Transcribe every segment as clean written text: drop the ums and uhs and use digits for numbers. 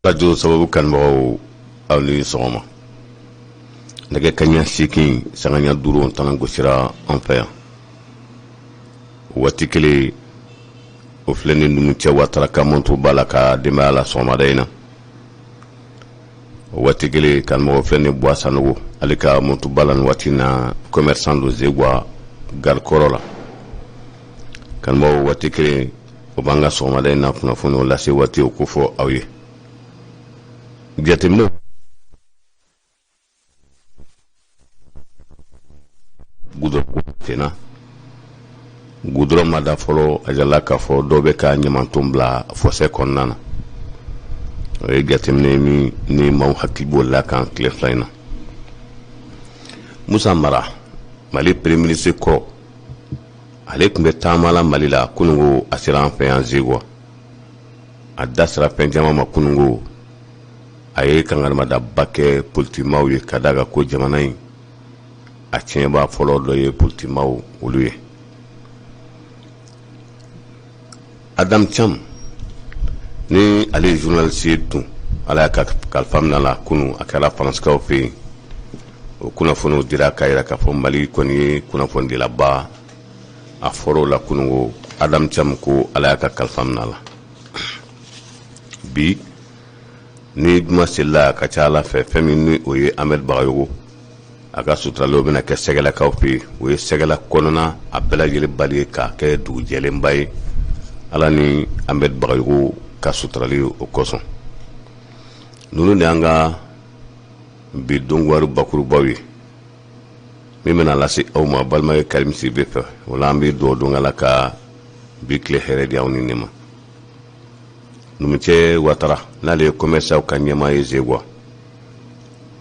radio sababu kan mo awni soma nage kanya sikin sanganya duro tanan gosira en fait watikele o fleni num tia watara kamonto balaka de mala soma dayna watikele kan mo fleni boisanogo alika monto balan watina commerçant do zegwa gar korola kan mo watikele o banga soma dayna funo la se wati o kufo awye Diatemno Gudro mada folo ajala ka fo dobe ka nyamantumbla fose konnana e diatemne ni maw hakibo la kan cleflaina Musa Mara Mali premier ministre ko alek mbe tamala malila kunungo asiran fe anzigwa adasra penjama makunungo aye kangarma da bakke politimaw ye kadaga ko jamana yi a tiɲɛ b'a fɔlɔ dɔ ye politimaw olu ye Adam Cham ni ale ye journaliste tun ala y'a kalifa minɛ la kunu a kɛra faranskaw fɛ yen o kunnafoniw dira k'a yira k'a fɔ Mali kɔni ye kunnafonidilaba a fɔr'o la kunungo Adam Cham ko ala y'a ka kalifa minɛ la bi ni duma sela ka ca ala fɛ fɛn min ni o ye Ahmed Bagayogo a ka suturalo bɛna kɛ sɛgɛlakaw fɛ o ye sɛgɛla kɔnɔna a bɛɛ lajɛlen bali k'a kɛ dugu jɛlenba ye ala ni Ahmed Bagayogo ka suturali o kosɔn ninnu de y'an ka bi dɔnkiwari bakurubaw ye min bɛna lase aw ma balimakɛ Karim Sidibe fɛ o la an bɛ dugawu don ala ka bi tile hɛrɛ di aw ni ne ma Numche Watara n'ale commerçant ka ɲɛma ye zegwa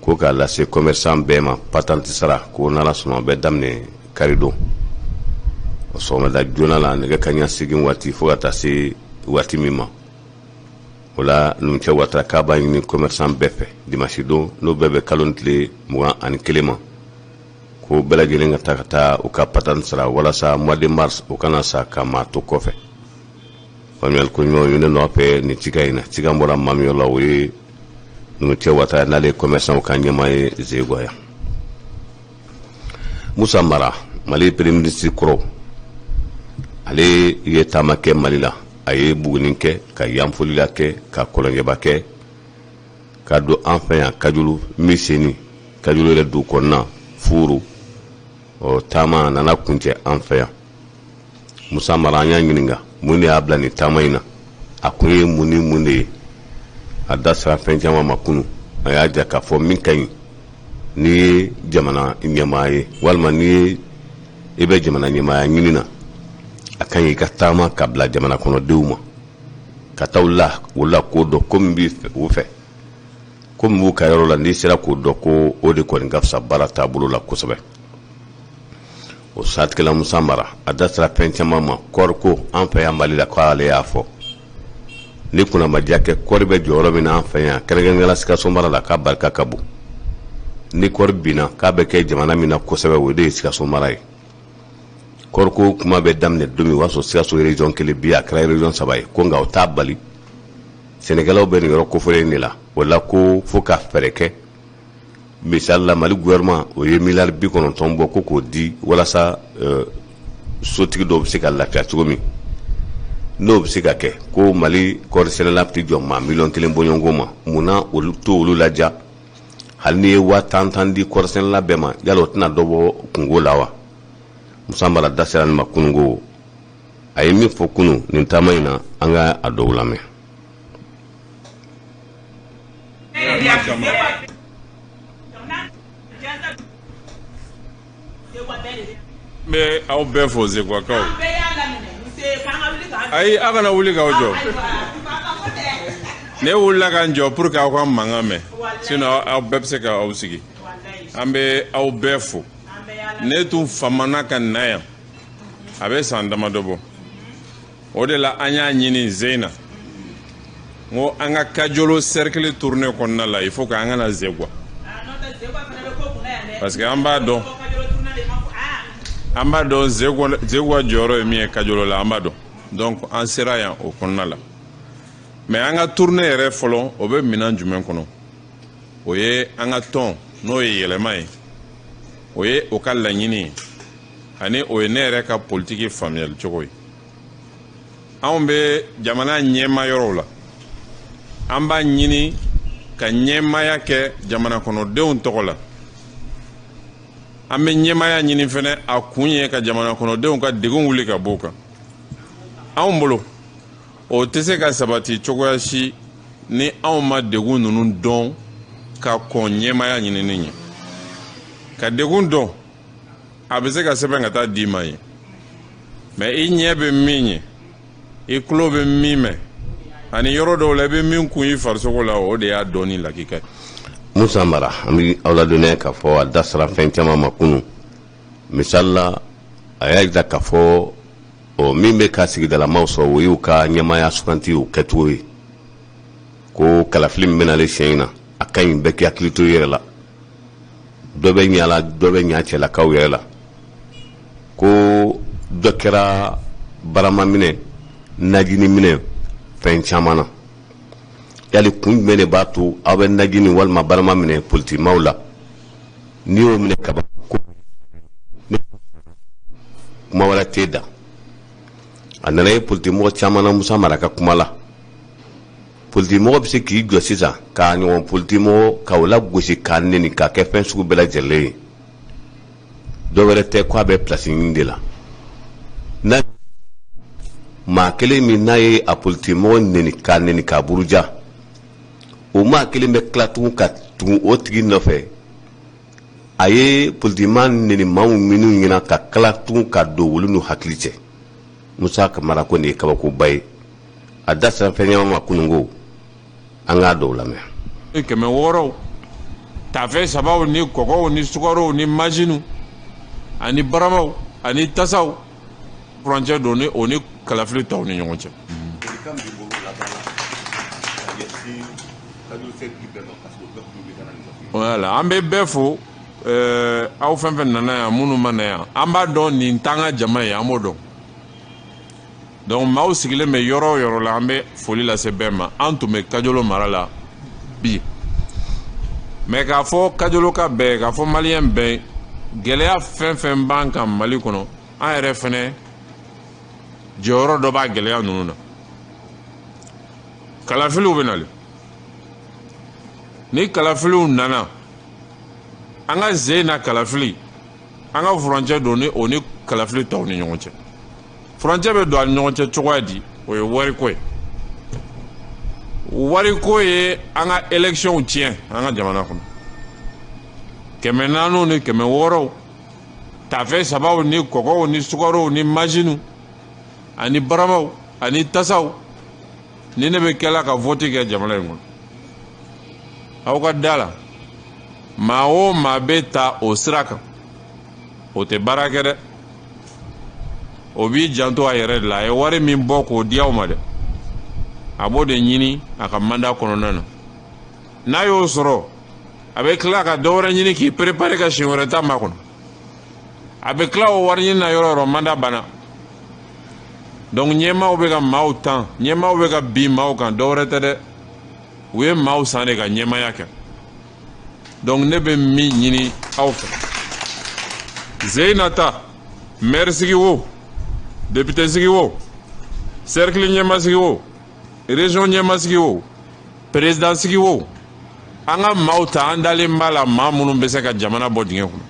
ko k'a lase commerçant bɛɛ ma patente sara ko n'ala sɔnna bɛ daminɛ karidon o sɔgɔmada joona la nɛgɛ kaɲa segin waati fo ka taa se waati min ma o la Numche Watara k'a b'a ɲini commerçant bɛɛ fɛ dimanche don n'o bɛɛ bɛ kalo ni tile 21 ma ko bɛɛ lajɛlen ka taa u ka patente sara walasa mois de mars o kana sa ka maa to kɔfɛ Manuel Kunyo yune no pe ni chiga ina chiga mbora mamiola we Numche Watara n'ale commerçant ka ɲɛma ye zegwa ya Musa Mara Mali premier ministre kɔrɔ ale ye taama kɛ Mali la a ye buguni kɛ ka yanfolila kɛ ka kɔlɔnjɛba kɛ ka don an fɛ yan Kajulu miseni Kajulu yɛrɛ du kɔnɔna furu o taama nana kuncɛ an fɛ yan Musa Mara an y'a ɲininka mun de y'a bila ni taama in na a kun ye mun ni mun de ye a da sera fɛn caman ma kunu a y'a ja k'a fɔ min ka ɲi n'i ye jamana ɲɛmaa ye walima n'i ye i bɛ jamana ɲɛmaaya ɲini na a ka ɲi i ka taama ka bila jamana kɔnɔdenw ma ka taa o la ko dɔ ko min b'i fɛ u fɛ ko min b'u ka yɔrɔ la n'i sera k'o dɔn ko o de kɔni ka fisa baara taabolo la kosɛbɛ o satikɛla Musa Mara a da sera fɛn caman ma kɔɔri ko an fɛ yan Mali la k'ale y'a fɔ ni kunnamadiya kɛ kɔɔri bɛ jɔyɔrɔ min na an fɛ yan kɛrɛnkɛrɛnnenya Sikaso mara la k'a barika ka bon ni kɔɔri binna k'a bɛ kɛ jamana min na kosɛbɛ o de ye Sikaso mara ye kɔɔri ko kuma bɛ daminɛ don min o y'a sɔrɔ Sikaso région kelen bi a kɛra région 3 ye ko nka o t'a bali sɛnɛkɛlaw bɛ nin yɔrɔ kofɔlen de la o la ko fo ka fɛɛrɛ kɛ misali la Mali gouvernement o ye miliyari 90 bɔ ko k'o di walasa sotigi dɔw bɛ se ka lafiya cogo min n'o bɛ se ka kɛ ko Mali kɔɔri sɛnɛla tɛ jɔ maa 1 million bɔɲɔgɔnko ma munna olu to olu laja hali n'i ye 10 di kɔɔri sɛnɛla bɛɛ ma yala o tɛna dɔ bɔ kungo la wa Musa Mara da sera nin ma kunungo a ye min fɔ kunu nin taama in na an ka a dɔw lamɛn Mais aw bɛɛ fo Zegwakaw ayi a kana wuli k'aw jɔ ne wulila ka n jɔ pour que aw ka mankan mɛn sinon aw bɛɛ bɛ se ka aw sigi an bɛ aw bɛɛ fo ne tun famana ka na yan a bɛ san damadɔ bɔ o de la an y'a ɲini Zeyna n ko an ka Kajolo cercle tournée kɔnɔna la il faut que an kana Zegwa parce que an b'a dɔn Zegwa jɔyɔrɔ ye min ye Kajolo la an b'a dɔn donc an sera yan o kɔnɔna la mais an ka tournée yɛrɛ fɔlɔ o bɛ minan jumɛn kɔnɔ o ye an ka tɔn n'o ye yɛlɛma ye o ye o ka laɲini ye ani o ye ne yɛrɛ ka politiki faamuyali cogo ye anw bɛ jamana ɲɛma yɔrɔw la an b'a ɲini ka ɲɛmaya kɛ jamana kɔnɔdenw tɔgɔ la an bɛ ɲɛmaya ɲini fɛnɛ a kun ye ka jamana kɔnɔdenw ka degun wuli ka bɔ o kan anw bolo o tɛ se ka sabati cogoya si ni anw ma degun ninnu dɔn ka kɔn ɲɛmaya ɲinini ɲɛ ka degun dɔn a bɛ se ka sɛbɛn ka taa d'i ma ye mais i ɲɛ bɛ min ye i tulo bɛ min mɛn ani yɔrɔ dɔw la i bɛ min kun i farisogo la o de y'a dɔɔni lakika ye. Musa Mara an bɛ aw ladɔnniya k'a fɔ a da sera fɛn caman ma kunun misali la a y'a jira k'a fɔ min bɛ ka sigidalamaw sɔrɔ o y'u ka ɲɛmaya suganti o kɛcogo ye ko kalafili min bɛnale siɲɛ in na a ka ɲi bɛɛ k'i hakili to i yɛrɛ la dɔ bɛ ɲɛ la dɔ bɛ ɲɛ cɛlakaw yɛrɛ la ko dɔ kɛra barama minɛ najini minɛ fɛn caman na yali kun jumɛn de b'a to aw bɛ najini walima barama minɛ politikimaw la n'i y'o minɛ kaba ko kuma wɛrɛ t'e da a nana ye politikimɔgɔ caman na Musa Mara ka kuma la politikimɔgɔ bɛ se k'i jɔ sisan k'a ɲɔgɔn politikimɔgɔ k'o lagosi k'a neni k'a kɛ fɛn sugu bɛɛ lajɛlen ye dɔ wɛrɛ tɛ k'a bɛ place ɲini de la n'a maa kelen min n'a ye a politikimɔgɔ neni k'a buruja o maa kelen bɛ tila tugun ka tugun o tigi nɔfɛ a ye politikima neni maa minnu ɲɛna ka tila tugun ka don olu n'u hakili cɛ Musa Mara ko nin ye kabakoba ye a da sera fɛn caman ma kununko an k'a dɔw lamɛn. 600 tafe sabaw ni kɔgɔw ni sukarow ni majinu ani baramaw ani tasaw furancɛ don ni o ni kalafili tɔw ni ɲɔgɔn cɛ. Voilà an bɛ bɛɛ fo aw fɛn fɛn nana yan minnu ma na yan an b'a dɔn nin t'an ka jama ye an b'o dɔn donc maaw sigilen bɛ yɔrɔ o yɔrɔ la an bɛ foli lase bɛɛ ma an tun bɛ Kajolo mara la bi mais k'a fɔ Kajolo ka bɛɛ k'a fɔ maliyɛn bɛɛ gɛlɛya fɛn fɛn b'an kan Mali kɔnɔ an yɛrɛ fɛnɛ jɔyɔrɔ dɔ b'a gɛlɛya ninnu na kalafiliw bɛ nali ni kalafiliw nana an ka ze na kalafili an ka furancɛ don ni o ni kalafili tɔw ni ɲɔgɔn cɛ furancɛ bɛ don a ni ɲɔgɔn cɛ cogoya di o ye wariko ye wariko ye an ka électionw tiɲɛ an ka jamana kɔnɔ 400 ni 600 tafe sabaw ni kɔgɔw ni sukarow ni majinu ani baramaw ani tasaw ni ne bɛ kɛla ka vote kɛ jamana in kɔnɔ aw ka da la maa o maa bɛ ta o sira kan o tɛ baara kɛ dɛ o b'i janto a yɛrɛ de la a ye wari min bɔ k'o di aw ma dɛ a b'o de ɲini a ka mandat kɔnɔna na n'a y'o sɔrɔ a bɛ tila ka dɔ wɛrɛ ɲini k'i préparer ka siɲɛ wɛrɛ ta ma kɔnɔ a bɛ tila o wari ɲini na yɔrɔ o yɔrɔ mandat banna donc ɲɛmaaw bɛ ka maaw tan ɲɛmaaw bɛ ka bin maaw kan dɔ wɛrɛ tɛ dɛ u ye maaw san de ka ɲɛmaya kɛ donc ne bɛ min ɲini aw fɛ Zeyinata maire sigi o député sigi o cercle ɲɛma sigi o région ɲɛma sigi o président sigi o an ka maaw ta an dalen b'a la maa minnu bɛ se ka jamana bɔ dingɛ kɔnɔ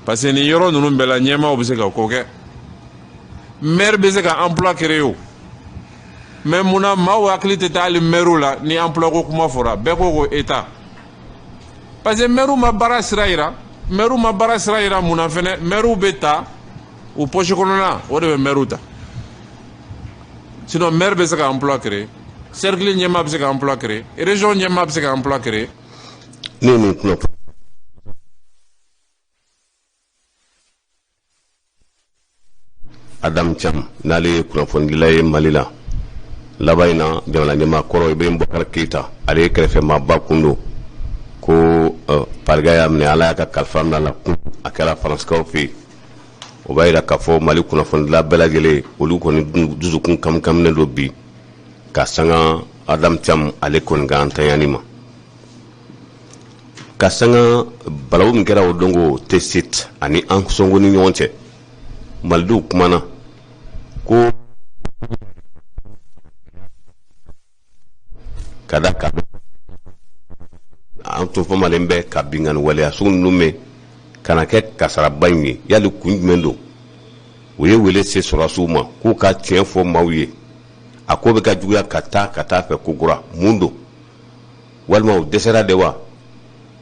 parce que nin yɔrɔ ninnu bɛɛ la ɲɛmaaw bɛ se ka ko kɛ maire bɛ se ka emploi créer o mais munna maaw hakili tɛ taa hali maire la ni emploi ko kuma fɔra bɛɛ ko ko état parce que maire ma baara sira yira munna fɛnɛ maire bɛ ta u poche kɔnɔna o de bɛ maire ta sinon maire bɛ se ka emploi créer cercle ɲɛmaa bɛ se ka emploi créer région ɲɛmaa bɛ se ka emploi créer. ne ye nin kuma fɔ Adam Cham n'ale ye kunnafonidila ye Mali la laban in na jamana ɲɛmaa kɔrɔ Ibrahim Boubacar Keita ale ye kɛrɛfɛmaaba kun don ko pariga y'a minɛ ala y'a ka kalifa minɛ a la kun a kɛra faransikaw fɛ yen o b'a jira k'a fɔ Mali kunnafonidila bɛɛ lajɛlen olu kɔni dusukun kamikaminnen don bi ka sanga Adam Thiam ale kon ga antayani ma ka sanga balawu min kɛra o dongo T-Site ani an songo ni ɲɔgɔn cɛ Malidenw kumana ko kada ka an tun fɔmalen bɛ ka bingani waleya sugu ninnu mɛn kana kɛ kasaraba in ye yali kun jumɛn don u ye wele se sɔrɔsiw ma k'u ka tiɲɛ fɔ maaw ye a ko bɛ ka juguya ka taa fɛ kokura mun don walima u dɛsɛra de wa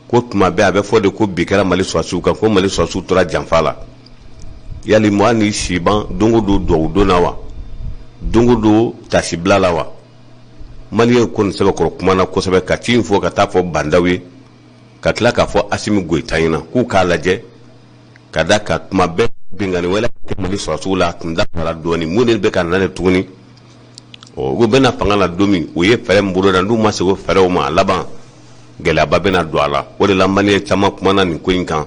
ko tuma bɛɛ a bɛ fɔ de ko bi kɛra Mali sɔrɔsiw kan ko Mali sɔrɔsiw tora janfa la yali mɔgɔ ni siban dongo don duwawu don na wa dongo don tasibila la wa Maliyɛn kɔni sɛbɛkɔrɔ kuma na kosɛbɛ ka ci in fɔ ka taa fɔ bandaw ye ka tila k'a fɔ Asimi Goyita ɲɛna k'u k'a lajɛ ka da ka tuma bɛɛ bingani wɛrɛ kɛ Mali sɔrɔsiw la a tun dafara dɔɔni mun de bɛ ka na tuguni u bɛna fanga la don min u ye fɛɛrɛ min boloda n'u ma se o fɛɛrɛw ma a laban gɛlɛyaba bɛna don a la o de la Maliyɛn caman kumana nin ko in kan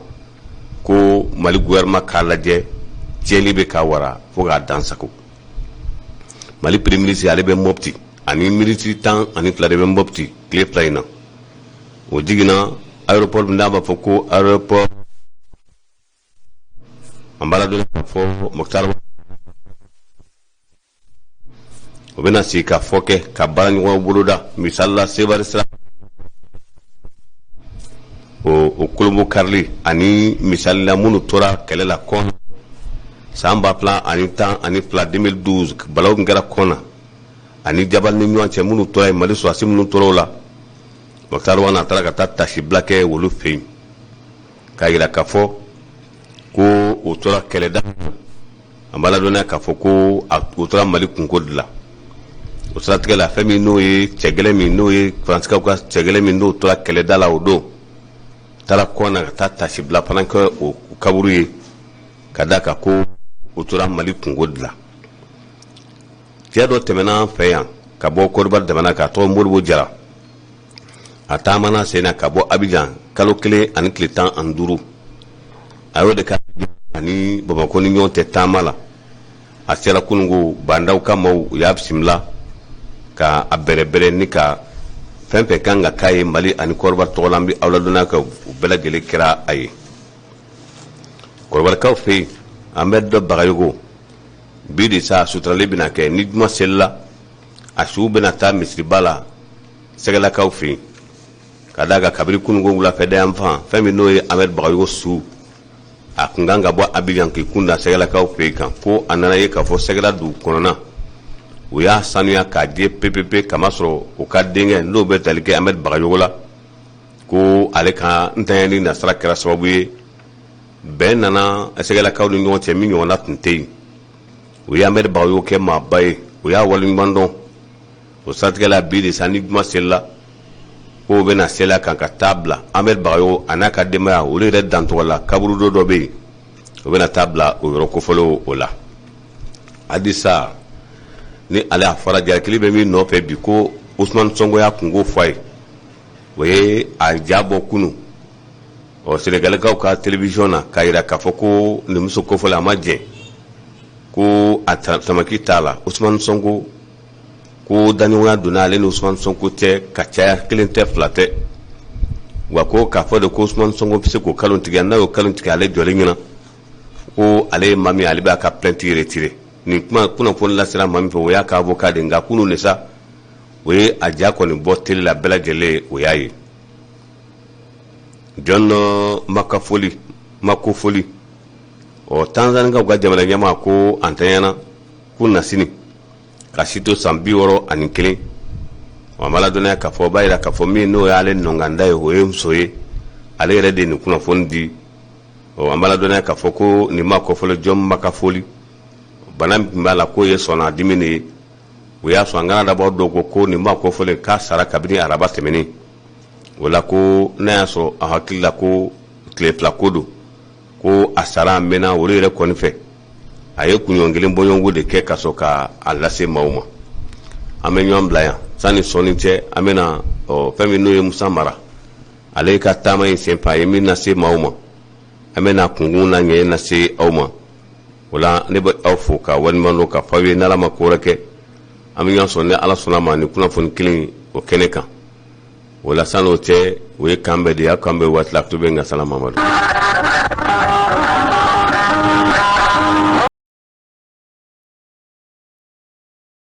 ko Mali gouvernement k'a lajɛ tiɲɛli bɛ ka wara fo k'a dan sago Mali premier ministre ale bɛ Mopti ani militiri 12 de bɛ Mopti tile fila in na o jiginna aéroport min n'a b'a fɔ ko aéroport an b'a dɔn k'a fɔ Moktar o bɛna sigi ka fɔ kɛ ka baaraɲɔgɔnw boloda misali la Sebari Sira o Kolombo karili ani misali la minnu tora kɛlɛ la kɔn san 2010 2012 balawu min kɛra kɔn na ani Jabal ni ɲɔgɔn cɛ minnu tora Mali sɔrɔsi minnu tora o la Moktar Wana taara ka taa tasibila kɛ olu fɛ yen k'a yira k'a fɔ ko o tora kɛlɛda an b'a ladɔnniya k'a fɔ ko o tora Mali kunko de la o siratigɛ la fɛn min n'o ye cɛgɛlɛn min n'o ye Faransikaw ka cɛgɛlɛn min n'o tora kɛlɛda la o don taara kɔn na ka taa tasibila fana kɛ o kaburu ye ka da ka ko o tora Mali kunko de la cɛ dɔ tɛmɛna an fɛ yan ka bɔ Kɔdiwari jamana k'a tɔgɔ Modibo Jara a taamana sen na ka bɔ Abidjan kalo 1 ani tile 15 a y'o de ka ani Bamako ni ɲɔgɔn tɛ taama la a sera kunungo bandaw ka maaw u y'a bisimila ka a bɛrɛbɛrɛ ni ka fɛn fɛn kan ka k'a ye Mali ani Kɔdiwari tɔgɔ la an bɛ aw ladɔnniya ka u bɛɛ lajɛlen kɛra a ye Kɔdiwarikaw fɛ yen an bɛ dɔ Bagayogo bi de sa suturali bɛna kɛ ni juma selila a suw bɛna taa misiriba la Sɛgɛlakaw fɛ yen ka da ka kabiri kunungo wulafɛ da yan fan fɛn min n'o ye Ahmed Bagayogo su a kun kan ka bɔ Abidjan k'i kun da Sɛgɛlakaw fɛ yen kan fo a nana ye k'a fɔ Sɛgɛla dugu kɔnɔna u y'a sanuya k'a di pepepe kamasɔrɔ u ka denkɛ n'o bɛ tali kɛ Ahmed Bagayogo la ko ale ka ntanyani nasara kɛra sababu ye bɛn nana Sɛgɛlakaw ni ɲɔgɔn cɛ min ɲɔgɔnna tun tɛ yen u ye Ahmed Bagayogo kɛ maaba ye u y'a waleɲuman dɔn o siratigɛ la bi de sa ni juma selila ko bɛna sela kan ka taa bila Ahmed Bagayogo a n'a ka denbaya olu yɛrɛ dantɔgɔ la kaburu dɔ bɛ yen o bɛna taa bila o yɔrɔ kofɔlen o la Adisa ni ale a fɔra Jarakili bɛ min nɔfɛ bi ko Usmane Sonko y'a kungo fɔ a ye o ye a jabɔ kunu Senegalikaw ka télévision na k'a yira k'a fɔ ko nin muso kofɔlen a ma jɛ ko a tamaki t'a la Usmane Sonko ko daɲɔgɔnya donna ale ni Usmane Sonko cɛ ka caya 1 tɛ 2 tɛ wa ko k'a fɔ de ko Usmane Sonko bɛ se k'o kalon tigɛ n'a y'o kalon tigɛ ale jɔlen ɲɛna ko ale ye maa min ale b'a ka plainte retiré nin kuma kunnafoni lasera maa min fɛ o y'a ka avocat de nka kunun de sa o ye a ja kɔni bɔ télé la bɛɛ lajɛlen o y'a ye John Makofoli Tanzanikaw ka jamana ɲɛmaa ko an tanyana k'u na sini ka si to san 61 an b'a ladɔnniya k'a fɔ b'a yira k'a fɔ min n'o y'ale nɔnganda ye o ye muso ye ale yɛrɛ de nin kunnafoni di an b'a ladɔnniya k'a fɔ ko nin ma kɔfɔlɔ John Makafoli bana min b'a la k'o ye sɔnna dimi de ye o y'a sɔn an kana dabɔ dɔw ko nin ma kɔfɔlɔ k'a sara kabini araba tɛmɛnen o la ko n'a y'a sɔrɔ a hakili la ko tile 2 ko don ko a sara a mɛnna olu yɛrɛ kɔni fɛ a ye kunɲɔgɔn kelen bɔɲɔgɔnko de kɛ ka sɔrɔ ka a lase maaw ma an bɛ ɲɔgɔn bila yan sanni sɔnni cɛ an bɛna fɛn min n'o ye Musa Mara ale ka taama in senfɛ a ye min lase maaw ma an bɛna kunkun na ɲɛ lase aw ma o la ne bɛ aw fo ka waliɲuman dɔn ka fɔ aw ye n'Ala ma ko wɛrɛ kɛ an bɛ ɲɔgɔn sɔrɔ ni ala sɔnna ma ni kunnafoni kelen o kɛnɛ kan o la san'o cɛ o ye kan bɛɛ de ye a kan bɛ waati la to bɛ n ka sala mamadu